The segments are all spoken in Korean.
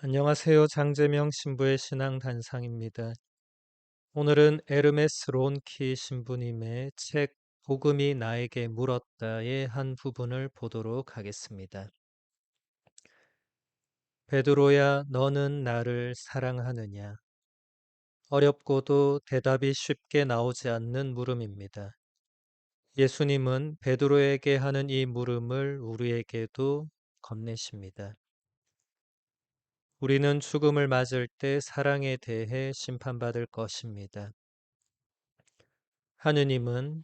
안녕하세요. 장재명 신부의 신앙 단상입니다. 오늘은 에르메스 론키 신부님의 책 복음이 나에게 물었다의 한 부분을 보도록 하겠습니다. 베드로야, 너는 나를 사랑하느냐? 어렵고도 대답이 쉽게 나오지 않는 물음입니다. 예수님은 베드로에게 하는 이 물음을 우리에게도 건네십니다. 우리는 죽음을 맞을 때 사랑에 대해 심판받을 것입니다. 하느님은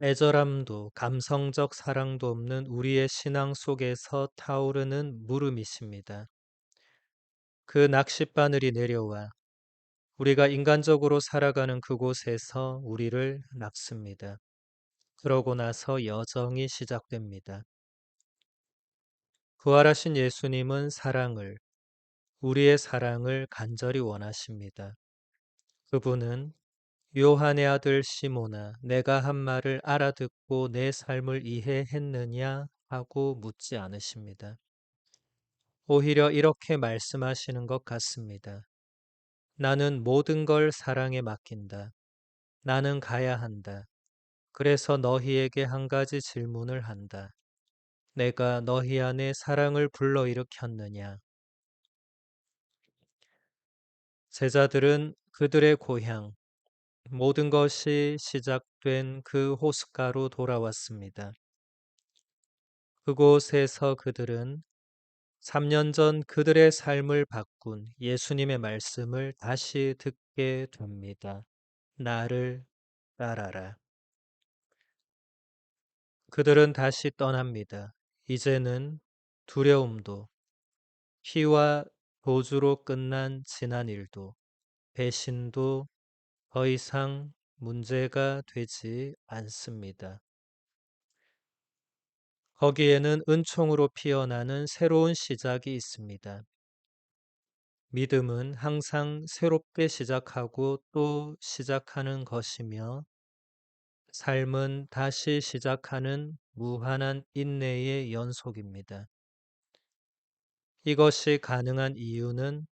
애절함도 감성적 사랑도 없는 우리의 신앙 속에서 타오르는 물음이십니다. 그 낚싯바늘이 내려와 우리가 인간적으로 살아가는 그곳에서 우리를 낚습니다. 그러고 나서 여정이 시작됩니다. 부활하신 예수님은 우리의 사랑을 간절히 원하십니다. 그분은 요한의 아들 시몬아, 내가 한 말을 알아듣고 내 삶을 이해했느냐 하고 묻지 않으십니다. 오히려 이렇게 말씀하시는 것 같습니다. 나는 모든 걸 사랑에 맡긴다. 나는 가야 한다. 그래서 너희에게 한 가지 질문을 한다. 내가 너희 안에 사랑을 불러일으켰느냐? 제자들은 그들의 고향, 모든 것이 시작된 그 호숫가로 돌아왔습니다. 그곳에서 그들은 3년 전 그들의 삶을 바꾼 예수님의 말씀을 다시 듣게 됩니다. 나를 따라라. 그들은 다시 떠납니다. 이제는 두려움도, 피와 도주로 끝난 지난 일도, 배신도 더 이상 문제가 되지 않습니다. 거기에는 은총으로 피어나는 새로운 시작이 있습니다. 믿음은 항상 새롭게 시작하고 또 시작하는 것이며 삶은 다시 시작하는 무한한 인내의 연속입니다. 이것이 가능한 이유는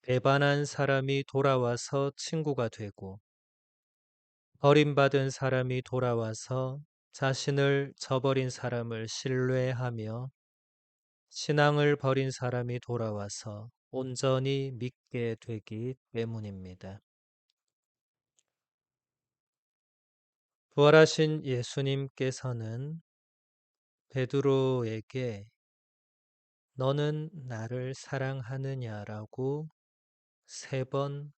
배반한 사람이 돌아와서 친구가 되고 버림받은 사람이 돌아와서 자신을 저버린 사람을 신뢰하며 신앙을 버린 사람이 돌아와서 온전히 믿게 되기 때문입니다. 부활하신 예수님께서는 베드로에게 너는 나를 사랑하느냐라고 3번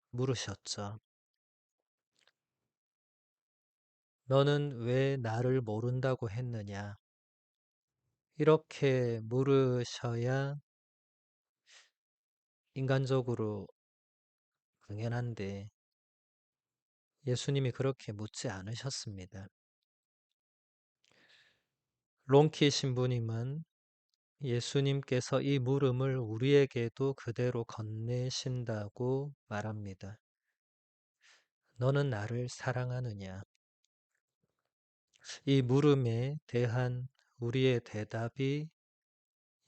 물으셨죠. 너는 왜 나를 모른다고 했느냐? 이렇게 물으셔야 인간적으로 당연한데 예수님이 그렇게 묻지 않으셨습니다. 론키 신부님은 예수님께서 이 물음을 우리에게도 그대로 건네신다고 말합니다. 너는 나를 사랑하느냐? 이 물음에 대한 우리의 대답이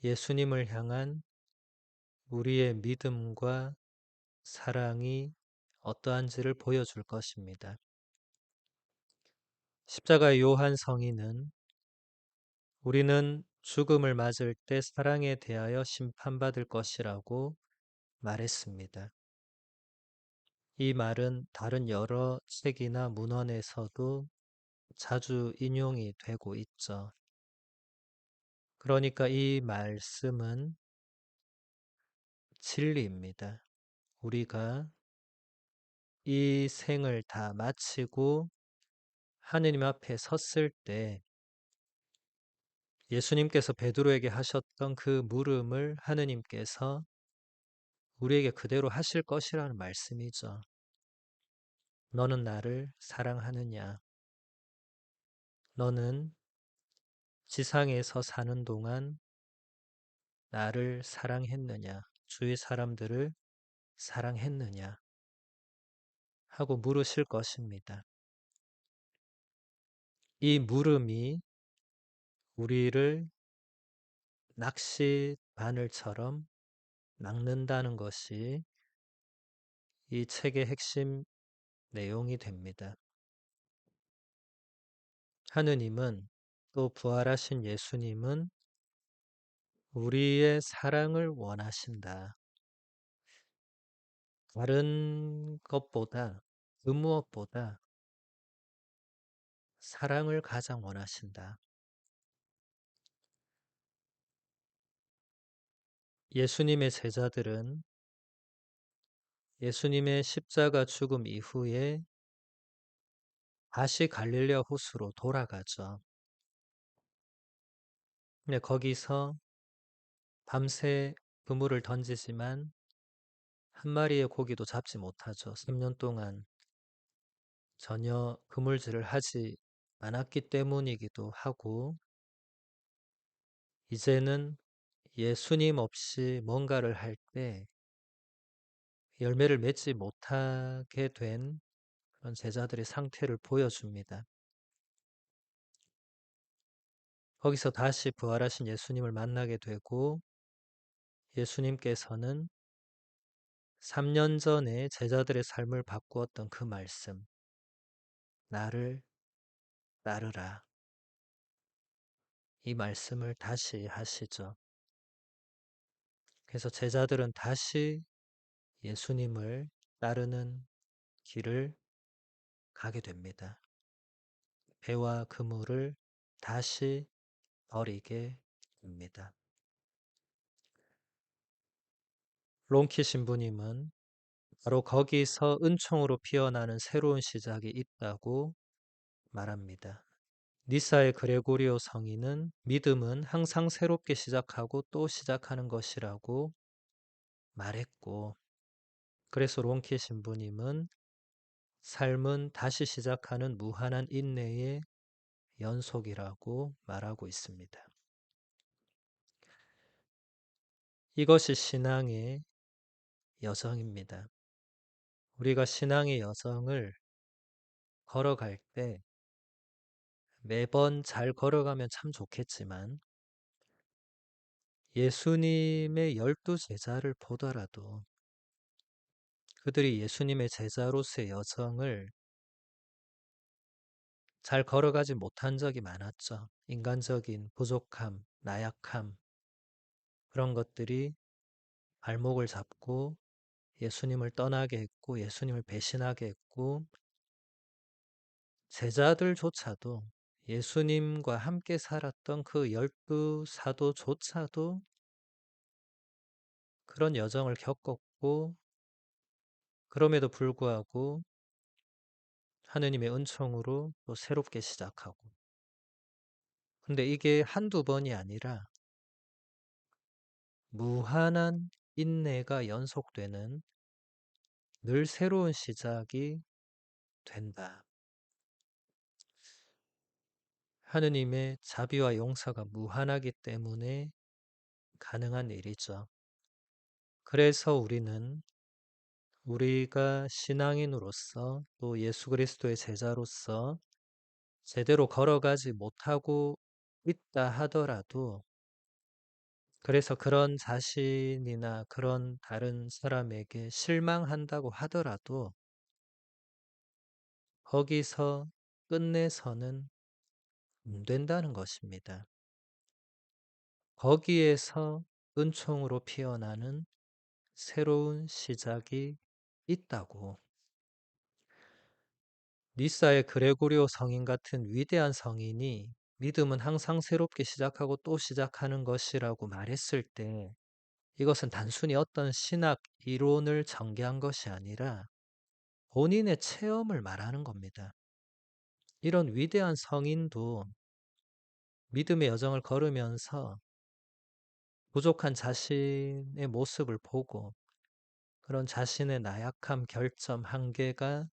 예수님을 향한 우리의 믿음과 사랑이 어떠한지를 보여줄 것입니다. 십자가의 요한 성인은 우리는 죽음을 맞을 때 사랑에 대하여 심판받을 것이라고 말했습니다. 이 말은 다른 여러 책이나 문헌에서도 자주 인용이 되고 있죠. 그러니까 이 말씀은 진리입니다. 우리가 이 생을 다 마치고 하느님 앞에 섰을 때 예수님께서 베드로에게 하셨던 그 물음을 하느님께서 우리에게 그대로 하실 것이라는 말씀이죠. 너는 나를 사랑하느냐? 너는 지상에서 사는 동안 나를 사랑했느냐? 주위 사람들을 사랑했느냐? 하고 물으실 것입니다. 이 물음이 우리를 낚시 바늘처럼 낚는다는 것이 이 책의 핵심 내용이 됩니다. 하느님은 또 부활하신 예수님은 우리의 사랑을 원하신다. 다른 것보다, 그 무엇보다 사랑을 가장 원하신다. 예수님의 제자들은 예수님의 십자가 죽음 이후에 다시 갈릴레아 호수로 돌아가죠. 근데 거기서 밤새 그물을 던지지만 한 마리의 고기도 잡지 못하죠. 3년 동안 전혀 그물질을 하지 않았기 때문이기도 하고, 이제는 예수님 없이 뭔가를 할 때 열매를 맺지 못하게 된 그런 제자들의 상태를 보여줍니다. 거기서 다시 부활하신 예수님을 만나게 되고, 예수님께서는 3년 전에 제자들의 삶을 바꾸었던 그 말씀, 나를 따르라. 이 말씀을 다시 하시죠. 그래서 제자들은 다시 예수님을 따르는 길을 가게 됩니다. 배와 그물을 다시 버리게 됩니다. 론키 신부님은 바로 거기서 은총으로 피어나는 새로운 시작이 있다고 말합니다. 니사의 그레고리오 성인은 믿음은 항상 새롭게 시작하고 또 시작하는 것이라고 말했고, 그래서 론키 신부님은 삶은 다시 시작하는 무한한 인내의 연속이라고 말하고 있습니다. 이것이 신앙의 여정입니다. 우리가 신앙의 여정을 걸어갈 때 매번 잘 걸어가면 참 좋겠지만, 예수님의 12제자를 보더라도 그들이 예수님의 제자로서의 여정을 잘 걸어가지 못한 적이 많았죠. 인간적인 부족함, 나약함, 그런 것들이 발목을 잡고 예수님을 떠나게 했고, 예수님을 배신하게 했고, 제자들조차도 예수님과 함께 살았던 그 12사도조차도 그런 여정을 겪었고, 그럼에도 불구하고 하느님의 은총으로 또 새롭게 시작하고. 근데 이게 한두 번이 아니라 무한한 인내가 연속되는 늘 새로운 시작이 된다. 하느님의 자비와 용서가 무한하기 때문에 가능한 일이죠. 그래서 우리가 신앙인으로서 또 예수 그리스도의 제자로서 제대로 걸어가지 못하고 있다 하더라도, 그래서 그런 자신이나 그런 다른 사람에게 실망한다고 하더라도 거기서 끝내서는 안 된다는 것입니다. 거기에서 은총으로 피어나는 새로운 시작이 있다고. 니사의 그레고리오 성인 같은 위대한 성인이 믿음은 항상 새롭게 시작하고 또 시작하는 것이라고 말했을 때, 이것은 단순히 어떤 신학 이론을 전개한 것이 아니라 본인의 체험을 말하는 겁니다. 이런 위대한 성인도 믿음의 여정을 걸으면서 부족한 자신의 모습을 보고, 그런 자신의 나약함, 결점, 한계가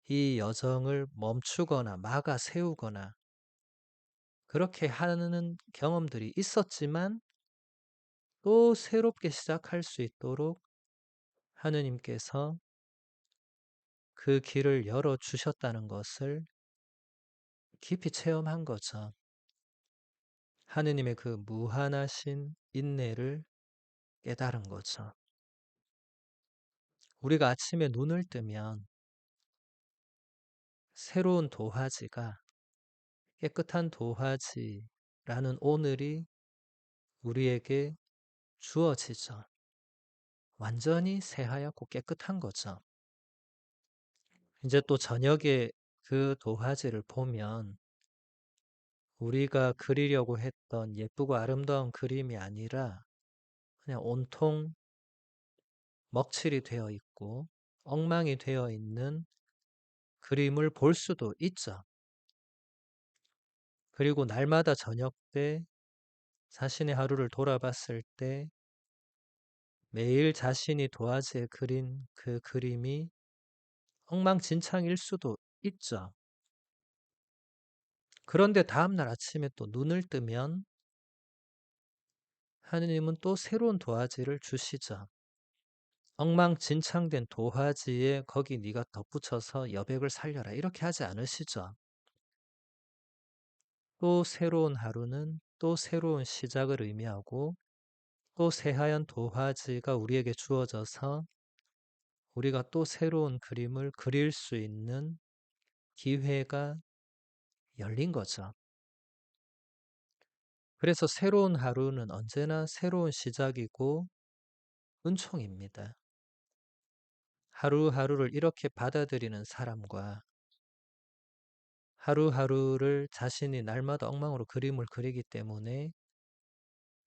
이 여정을 멈추거나 막아 세우거나 그렇게 하는 경험들이 있었지만, 또 새롭게 시작할 수 있도록 하느님께서 그 길을 열어주셨다는 것을 깊이 체험한 거죠. 하느님의 그 무한하신 인내를 깨달은 거죠. 우리가 아침에 눈을 뜨면 새로운 도화지가 깨끗한 도화지라는 오늘이 우리에게 주어지죠. 완전히 새하얗고 깨끗한 거죠. 이제 또 저녁에 그 도화지를 보면 우리가 그리려고 했던 예쁘고 아름다운 그림이 아니라 그냥 온통 먹칠이 되어 있고 엉망이 되어 있는 그림을 볼 수도 있죠. 그리고 날마다 저녁 때 자신의 하루를 돌아봤을 때 매일 자신이 도화지에 그린 그 그림이 엉망진창일 수도 있죠. 그런데 다음날 아침에 또 눈을 뜨면 하느님은 또 새로운 도화지를 주시죠. 엉망진창된 도화지에 거기 네가 덧붙여서 여백을 살려라 이렇게 하지 않으시죠. 또 새로운 하루는 또 새로운 시작을 의미하고 또 새하얀 도화지가 우리에게 주어져서 우리가 또 새로운 그림을 그릴 수 있는 기회가 열린 거죠. 그래서 새로운 하루는 언제나 새로운 시작이고 은총입니다. 하루하루를 이렇게 받아들이는 사람과 하루하루를 자신이 날마다 엉망으로 그림을 그리기 때문에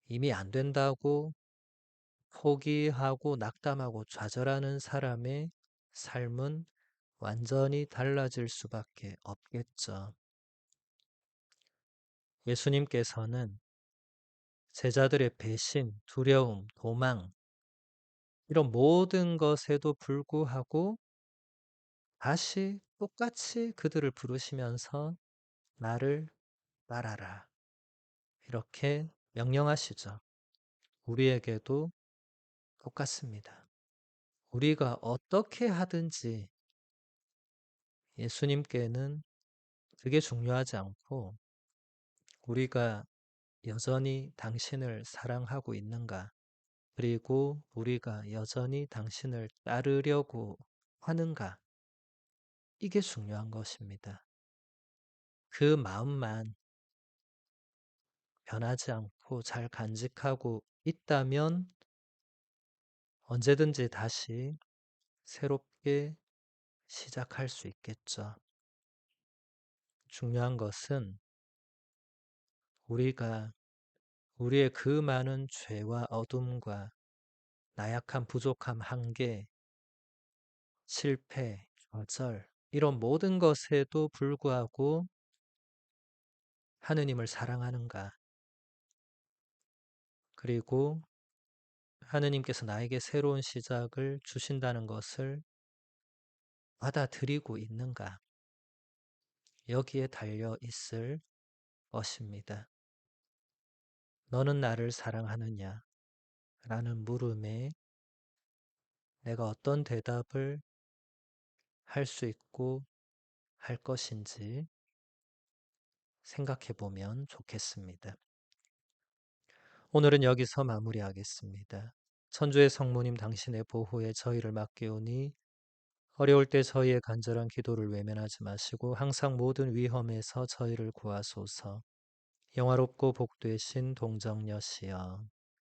이미 안 된다고 포기하고 낙담하고 좌절하는 사람의 삶은 완전히 달라질 수밖에 없겠죠. 예수님께서는 제자들의 배신, 두려움, 도망, 이런 모든 것에도 불구하고 다시 똑같이 그들을 부르시면서 나를 따라라. 이렇게 명령하시죠. 우리에게도 똑같습니다. 우리가 어떻게 하든지 예수님께는 그게 중요하지 않고 우리가 여전히 당신을 사랑하고 있는가, 그리고 우리가 여전히 당신을 따르려고 하는가, 이게 중요한 것입니다. 그 마음만 변하지 않고 잘 간직하고 있다면 언제든지 다시 새롭게 시작할 수 있겠죠. 중요한 것은 우리가 우리의 그 많은 죄와 어둠과 나약함, 부족함, 한계, 실패, 좌절, 이런 모든 것에도 불구하고 하느님을 사랑하는가, 그리고 하느님께서 나에게 새로운 시작을 주신다는 것을 받아들이고 있는가, 여기에 달려 있을 것입니다. 너는 나를 사랑하느냐? 라는 물음에 내가 어떤 대답을 할 수 있고 할 것인지 생각해 보면 좋겠습니다. 오늘은 여기서 마무리하겠습니다. 천주의 성모님 당신의 보호에 저희를 맡기오니 어려울 때 저희의 간절한 기도를 외면하지 마시고 항상 모든 위험에서 저희를 구하소서. 영화롭고 복되신 동정녀시여